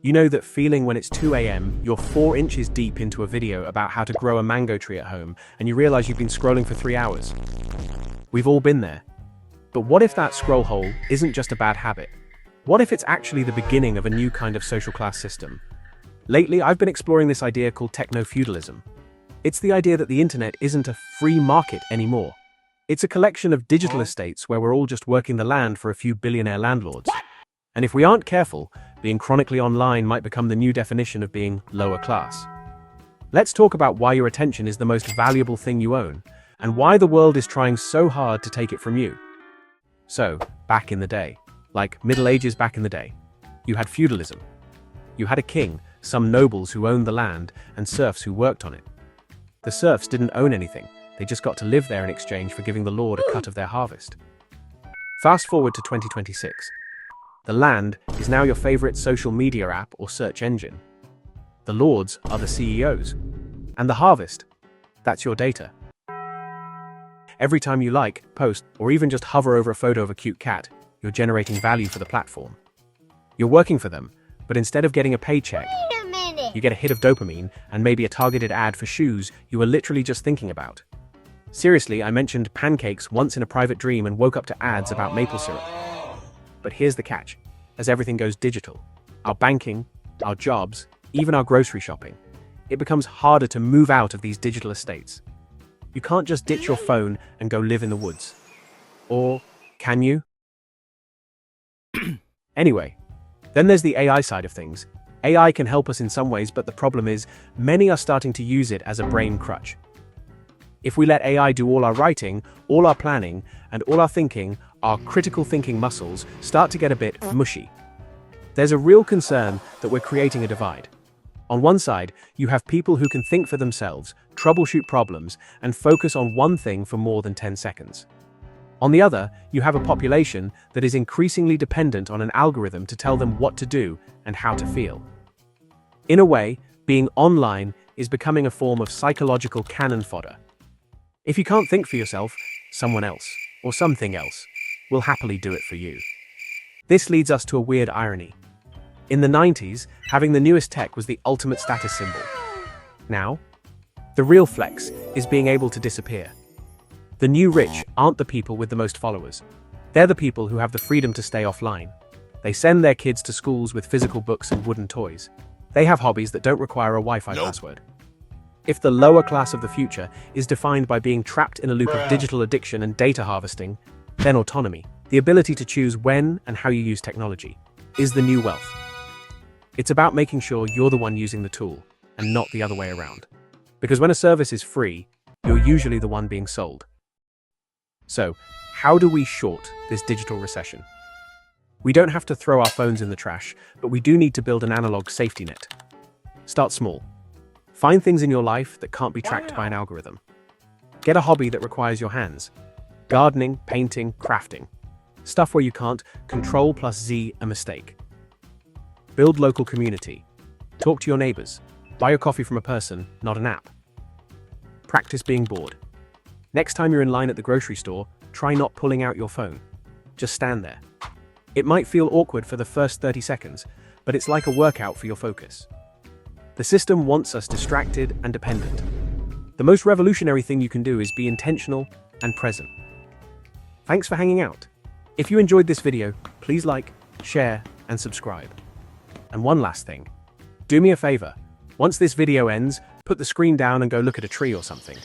You know that feeling when it's 2 a.m., you're 4 inches deep into a video about how to grow a mango tree at home, and you realize you've been scrolling for 3 hours. We've all been there. But what if that scroll hole isn't just a bad habit? What if it's actually the beginning of a new kind of social class system? Lately, I've been exploring this idea called technofeudalism. It's the idea that the internet isn't a free market anymore. It's a collection of digital estates where we're all just working the land for a few billionaire landlords. And if we aren't careful, being chronically online might become the new definition of being lower class. Let's talk about why your attention is the most valuable thing you own, and why the world is trying so hard to take it from you. So, back in the day, like Middle Ages back in the day, you had feudalism. You had a king, some nobles who owned the land, and serfs who worked on it. The serfs didn't own anything, they just got to live there in exchange for giving the lord a cut of their harvest. Fast forward to 2026. The land is now your favorite social media app or search engine. The lords are the CEOs. And the harvest, that's your data. Every time you like, post, or even just hover over a photo of a cute cat, you're generating value for the platform. You're working for them, but instead of getting a paycheck, you get a hit of dopamine and maybe a targeted ad for shoes you were literally just thinking about. Seriously, I mentioned pancakes once in a private dream and woke up to ads about maple syrup. But here's the catch. As everything goes digital, our banking, our jobs, even our grocery shopping, it becomes harder to move out of these digital estates. You can't just ditch your phone and go live in the woods. Or can you? Anyway, then there's the AI side of things. AI can help us in some ways, but the problem is many are starting to use it as a brain crutch. If we let AI do all our writing, all our planning, and all our thinking, our critical thinking muscles start to get a bit mushy. There's a real concern that we're creating a divide. On one side, you have people who can think for themselves, troubleshoot problems, and focus on one thing for more than 10 seconds. On the other, you have a population that is increasingly dependent on an algorithm to tell them what to do and how to feel. In a way, being online is becoming a form of psychological cannon fodder. If you can't think for yourself, someone else, or something else, will happily do it for you. This leads us to a weird irony. In the 90s, having the newest tech was the ultimate status symbol. Now, the real flex is being able to disappear. The new rich aren't the people with the most followers. They're the people who have the freedom to stay offline. They send their kids to schools with physical books and wooden toys. They have hobbies that don't require a Wi-Fi password. If the lower class of the future is defined by being trapped in a loop of digital addiction and data harvesting, then autonomy, the ability to choose when and how you use technology, is the new wealth. It's about making sure you're the one using the tool, and not the other way around. Because when a service is free, you're usually the one being sold. So, how do we short this digital recession? We don't have to throw our phones in the trash, but we do need to build an analog safety net. Start small. Find things in your life that can't be tracked by an algorithm. Get a hobby that requires your hands. Gardening, painting, crafting. Stuff where you can't Control plus Z a mistake. Build local community. Talk to your neighbors. Buy your coffee from a person, not an app. Practice being bored. Next time you're in line at the grocery store, try not pulling out your phone. Just stand there. It might feel awkward for the first 30 seconds, but it's like a workout for your focus. The system wants us distracted and dependent. The most revolutionary thing you can do is be intentional and present. Thanks for hanging out. If you enjoyed this video, please like, share, and subscribe. And one last thing. Do me a favor. Once this video ends, put the screen down and go look at a tree or something.